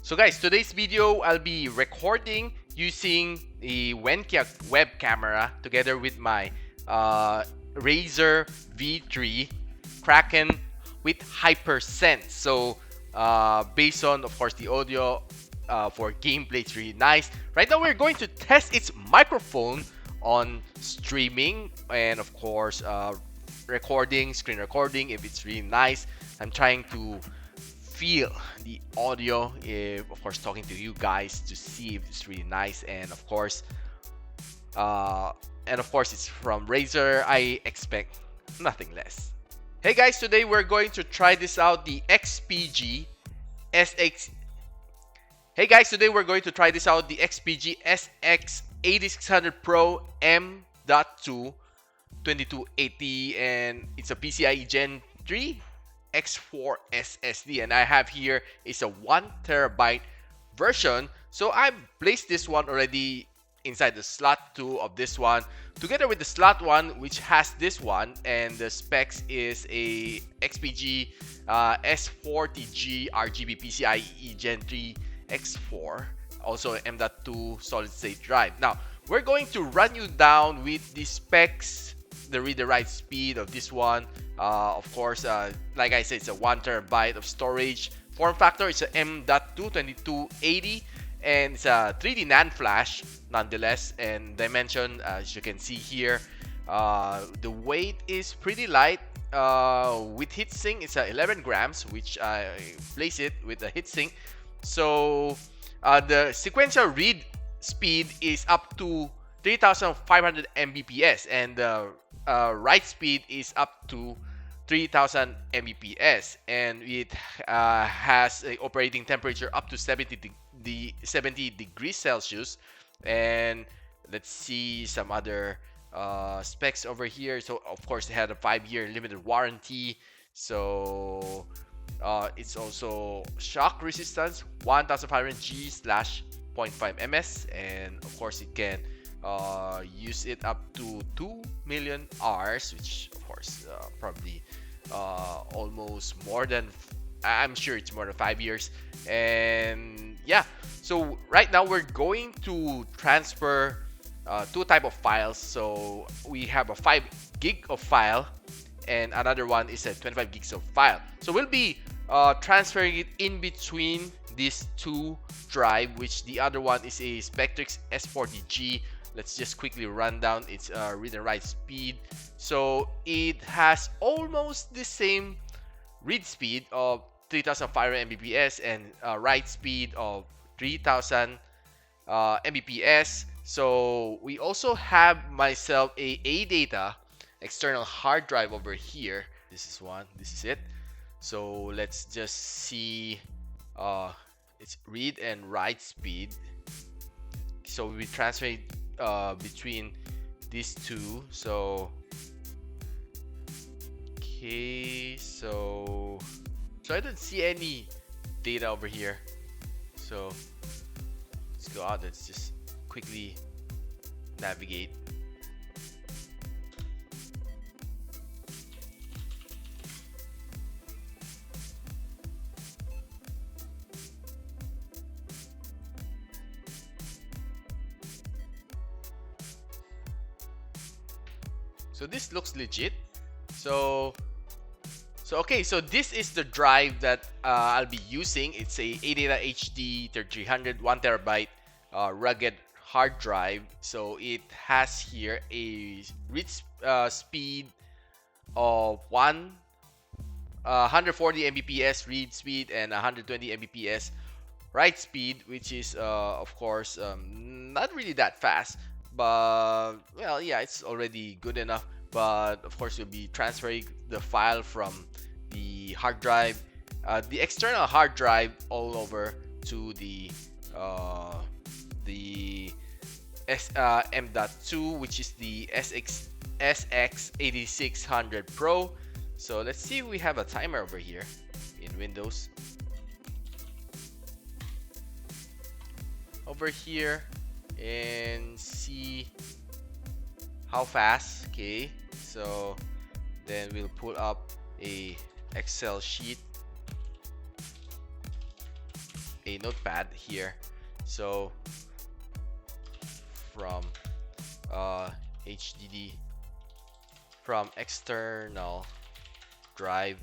So guys, today's video I'll be recording using the Wenkia web camera together with my Razer V3 Kraken with Hypersense. So based on, of course, the audio for gameplay, it's really nice. Right now we're going to test its microphone on streaming and of course recording, screen recording, if it's really nice. I'm trying to feel the audio, if of course talking to you guys, to see if it's really nice. And of course it's from Razer. I expect nothing less. Hey guys, today we're going to try this out, the XPG SX. Hey guys, today we're going to try this out, the XPG SX8600 Pro M.2 2280, and it's a PCIe Gen 3 X4 SSD, and I have here is a 1 terabyte version. So I placed this one already inside the slot 2 of this one, together with the slot 1, which has this one, and the specs is a XPG S40G RGB PCIe Gen 3 X4, also M.2 solid state drive. Now we're going to run you down with the specs, the read-the-write speed of this one. Of course, like I said, it's a 1 terabyte of storage. Form factor is a M.2 2280, and it's a 3D NAND flash nonetheless. And dimension, as you can see here, the weight is pretty light. With heatsink, it's 11 grams, which I place it with a heatsink. So the sequential read speed is up to 3500 Mbps, and the write speed is up to 3000 Mbps, and it has an operating temperature up to 70 degrees Celsius. And let's see some other specs over here. So of course it had a 5-year limited warranty. So it's also shock resistance 1500 G/0.5 ms, and of course it can use it up to 2 million hours, which of course probably almost more than, I'm sure it's more than 5 years. And yeah, so right now we're going to transfer 2 type of files. So we have a 5 gig of file, and another one is a 25 gigs of file. So we'll be transferring it in between these 2 drive, which the other one is a Spectrix S40G. Let's just quickly run down its read and write speed. So it has almost the same read speed of 3500 Mbps and write speed of 3000 Mbps. So we also have myself a ADATA external hard drive over here. This is one, this is it. So let's just see its read and write speed. So we transfer it between these 2. So okay, so I don't see any data over here. So let's go out. Let's just quickly navigate. So this looks legit. So okay, so this is the drive that I'll be using. It's a ADATA HD 3300 1 terabyte rugged hard drive. So it has here a read speed of 140 Mbps read speed and 120 Mbps write speed, which is of course not really that fast, but well, yeah, it's already good enough. But of course, you'll be transferring the file from the hard drive, the external hard drive, all over to the M.2, which is the SX8600 Pro. So let's see if we have a timer over here in Windows. Over here and see how fast. Okay, so then we'll pull up a Excel sheet, a notepad here. So from HDD, from external drive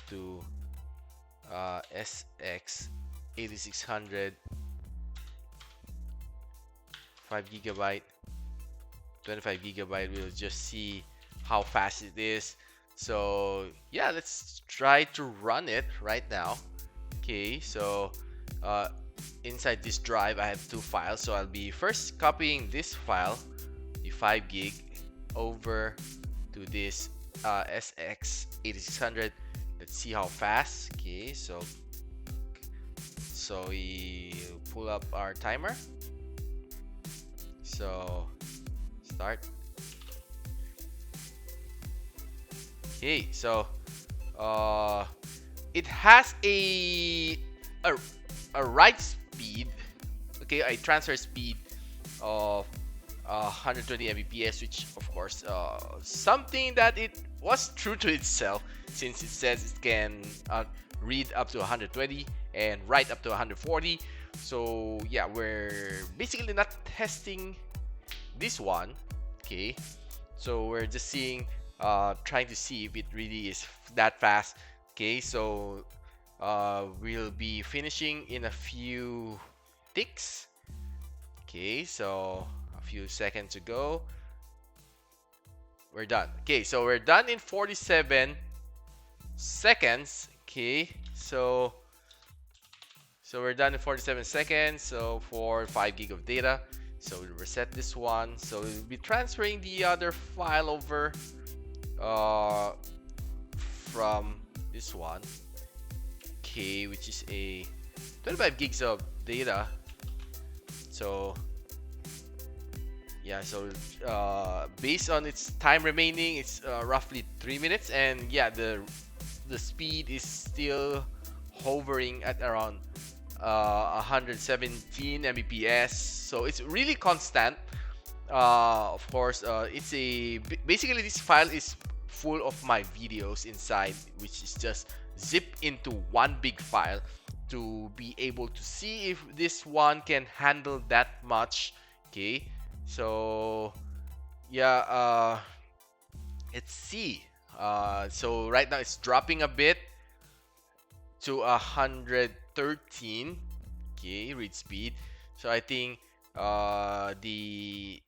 to SX8600, 5 GB, 25 GB. We'll just see how fast it is. So yeah, let's try to run it right now. Okay, so inside this drive I have two files, so I'll be first copying this file, the 5 gig, over to this SX8600. Let's see how fast. Okay, so we pull up our timer. So start. Okay, so it has a write speed, okay, a transfer speed of 120 Mbps, which of course something that it was true to itself, since it says it can read up to 120 and write up to 140. So yeah, we're basically not testing this one. Okay, so we're just seeing, trying to see if it really is that fast. Okay, so we'll be finishing in a few ticks. Okay, so a few seconds to go. We're done. Okay, so we're done in 47 seconds. Okay, so we're done in 47 seconds. So for 5 gig of data. So we'll reset this one. So we'll be transferring the other file over from this one. Okay, which is a 25 gigs of data. So yeah, so based on its time remaining, it's roughly 3 minutes, and yeah, the speed is still hovering at around 117 Mbps. So it's really constant. Of course, it's basically this file is full of my videos inside, which is just zipped into one big file to be able to see if this one can handle that much. Okay, so yeah, let's see. So right now it's dropping a bit to 113. Okay, read speed. So I think the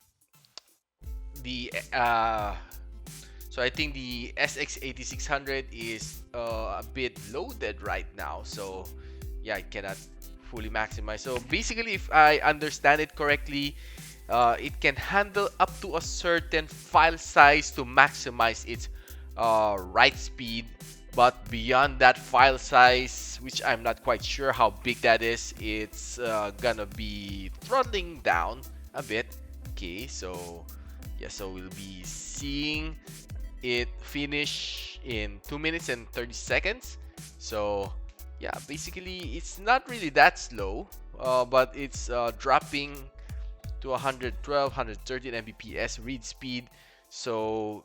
so I think the SX8600 is a bit loaded right now. So yeah, I cannot fully maximize. So basically, if I understand it correctly, it can handle up to a certain file size to maximize its write speed. But beyond that file size, which I'm not quite sure how big that is, it's gonna be throttling down a bit. Okay, so yeah, so we'll be seeing it finish in 2 minutes and 30 seconds. So yeah, basically it's not really that slow, but it's dropping to 112, 113 Mbps read speed. So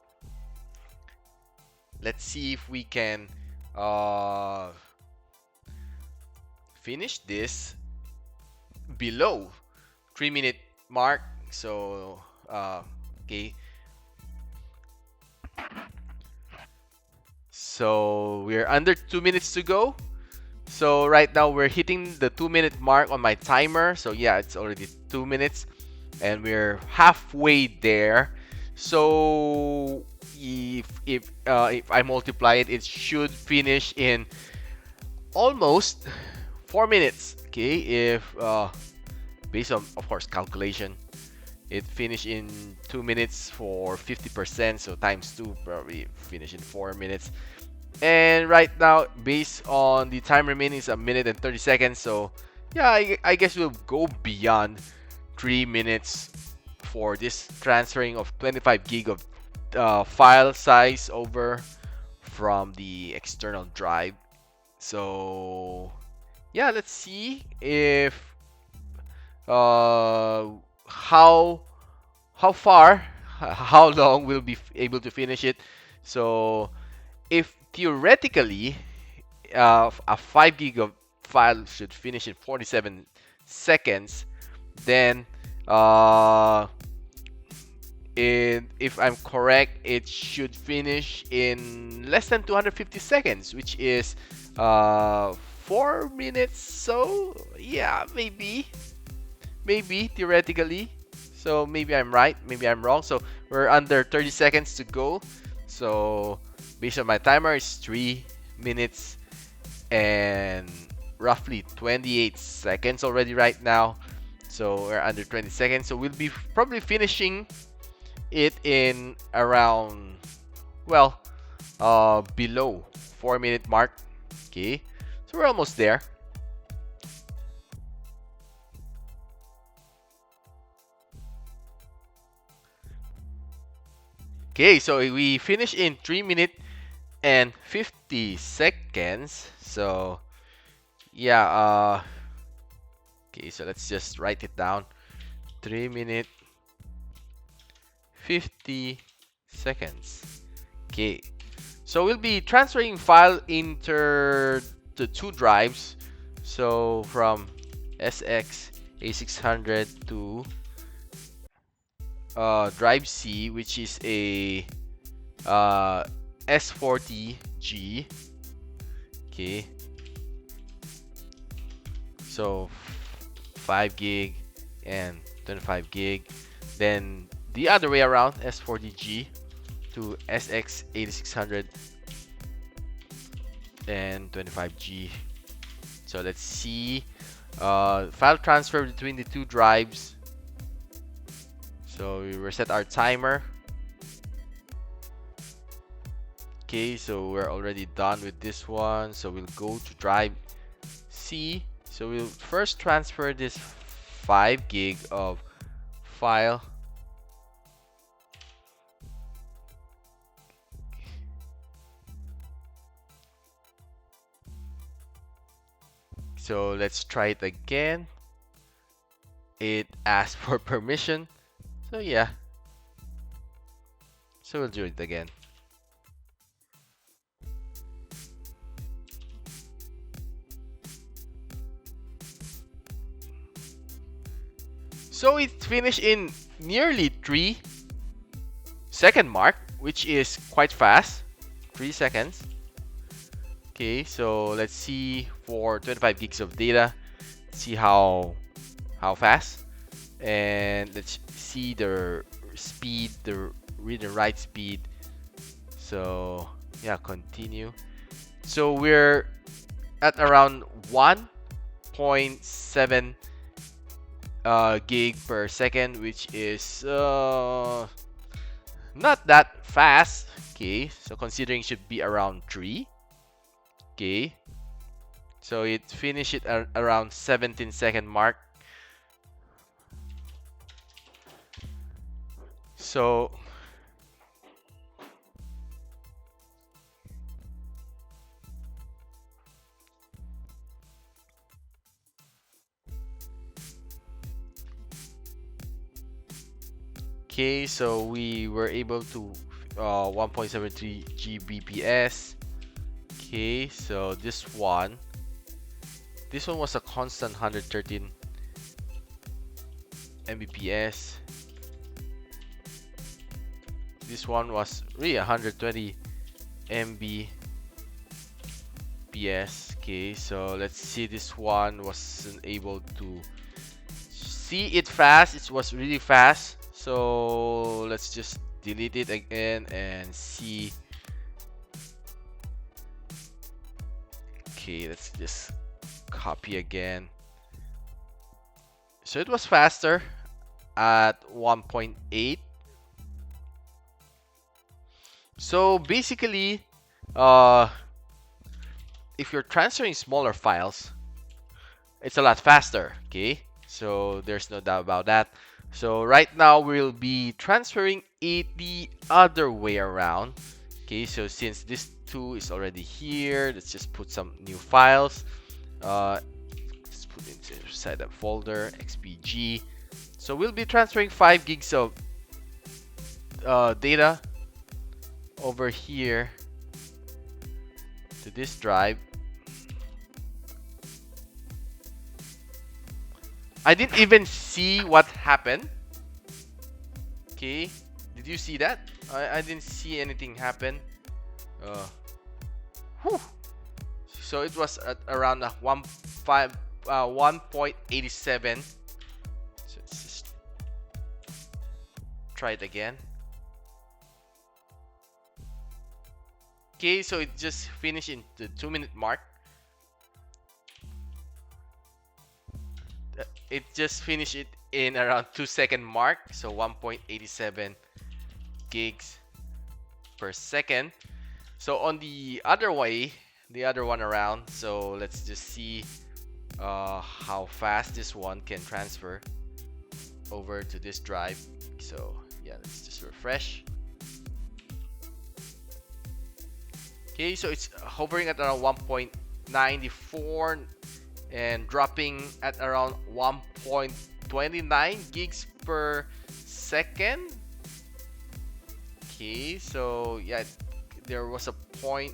let's see if we can finish this below 3-minute mark. So okay, so we're under 2 minutes to go. So right now we're hitting the 2-minute mark on my timer. So yeah, it's already 2 minutes and we're halfway there. So if I multiply it, it should finish in almost 4 minutes. Okay, if based on, of course, calculation, it finished in 2 minutes for 50%. So times 2, probably finish in 4 minutes. And right now, based on the time remaining, is 1 minute and 30 seconds. So yeah, I guess we'll go beyond 3 minutes for this transferring of 25 gig of file size over from the external drive. So yeah, let's see if how far, how long we'll be able to finish it. So if theoretically a 5 gig of file should finish in 47 seconds, then if I'm correct, it should finish in less than 250 seconds, which is 4 minutes. So yeah, maybe theoretically. So maybe I'm right, maybe I'm wrong. So we're under 30 seconds to go. So based on my timer, it's 3 minutes and roughly 28 seconds already right now. So we're under 20 seconds. So we'll be probably finishing it in around, well, below 4 minute mark. Okay, so we're almost there. Okay, so we finish in 3 minutes and 50 seconds. So yeah, okay, so let's just write it down. 3 minutes 50 seconds. Okay, so we'll be transferring file into the 2 drives. So from SX8600 to drive C, which is a S40G. Okay, so 5 gig and 25 gig. Then the other way around, S40G to SX8600 and 25G. So let's see, file transfer between the 2 drives. So we reset our timer. Okay, so we're already done with this one. So we'll go to drive C. So we'll first transfer this 5 gig of file. So let's try it again. It asked for permission. So yeah. So we'll do it again. So it finished in nearly 3-second mark, which is quite fast. 3 seconds. Okay, so let's see for 25 gigs of data. See how fast. And let's see the speed, the read and write speed. So yeah, continue. So we're at around 1.7 gig per second, which is not that fast. Okay, so considering it should be around 3. Okay, so it finished it at around 17-second mark. So okay, so we were able to 1.73 Gbps. Okay, so this one was a constant 113 Mbps. This one was really 120 Mbps. Okay, so let's see, this one wasn't able to see it fast. It was really fast. So let's just delete it again and see. Okay, let's just copy again. So it was faster at 1.8. So basically, if you're transferring smaller files, it's a lot faster. Okay, so there's no doubt about that. So right now we'll be transferring it the other way around. Okay, so since this 2 is already here, let's just put some new files. Let's put it inside that folder, XPG. So we'll be transferring 5 gigs of data over here. to this drive. I didn't even see what happened. Okay, did you see that? I didn't see anything happen. Whew. So it was at around 1.87. So let's just try it again. Okay, so it just finished in the 2-minute mark. It just finished it in around 2-second mark. So 1.87 gigs per second. So on the other way, the other one around, so let's just see how fast this one can transfer over to this drive. So yeah, let's just refresh. Okay, so it's hovering at around 1.94 and dropping at around 1.29 gigs per second. Okay, so yeah, there was a point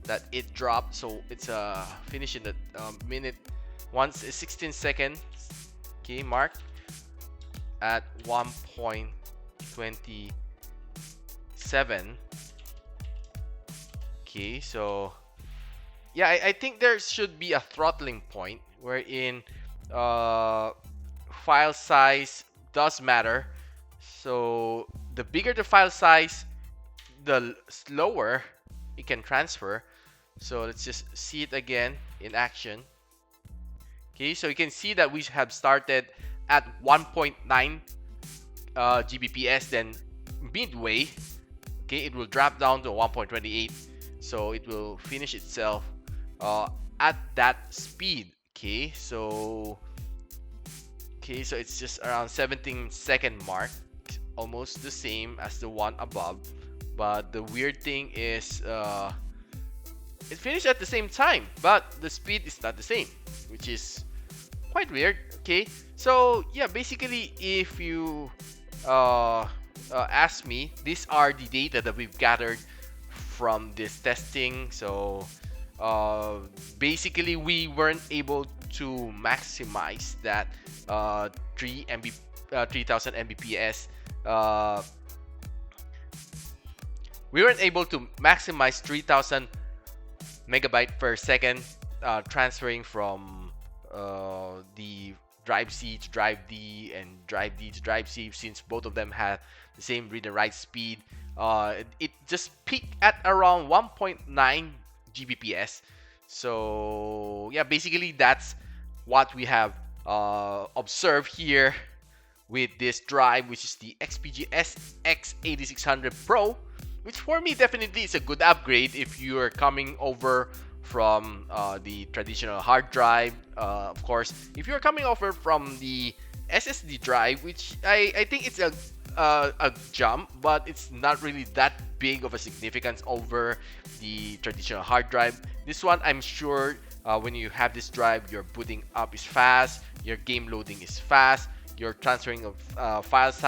that it dropped, so it's finish in the minute 16 seconds. Okay, mark at 1.27. Okay, so yeah, I think there should be a throttling point wherein file size does matter. So the bigger the file size, the slower it can transfer. So let's just see it again in action. Okay, so you can see that we have started at 1.9 Gbps, then midway, okay, it will drop down to 1.28. So it will finish itself at that speed. Okay, so it's just around 17-second mark, almost the same as the one above. But the weird thing is it finished at the same time, but the speed is not the same, which is quite weird. Okay, so yeah, basically if you ask me, these are the data that we've gathered from this testing. So basically we weren't able to maximize that 3000 Mbps. We weren't able to maximize 3000 megabyte per second transferring from the drive C to drive D and drive D to drive C, since both of them have the same read and write speed. It just peaked at around 1.9 Gbps. So yeah, basically that's what we have observed here with this drive, which is the XPG SX8600 Pro, which for me definitely is a good upgrade if you are coming over from the traditional hard drive. Of course, if you're coming over from the SSD drive, which I think it's a jump, but it's not really that big of a significance over the traditional hard drive. This one, I'm sure when you have this drive, your booting up is fast, your game loading is fast, your transferring of files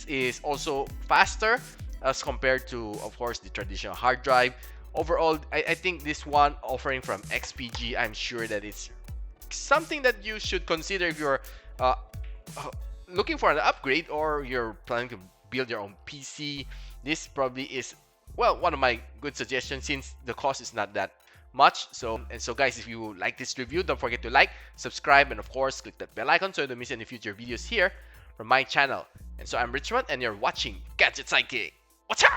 is also faster as compared to, of course, the traditional hard drive. Overall, I think this one offering from XPG, I'm sure that it's something that you should consider if you're looking for an upgrade or you're planning to build your own PC. This probably is, well, one of my good suggestions since the cost is not that much. So guys, if you like this review, don't forget to like, subscribe, and of course click that bell icon so you don't miss any future videos here from my channel. And so I'm Richmond and you're watching Gadget Sidekick. Watcha!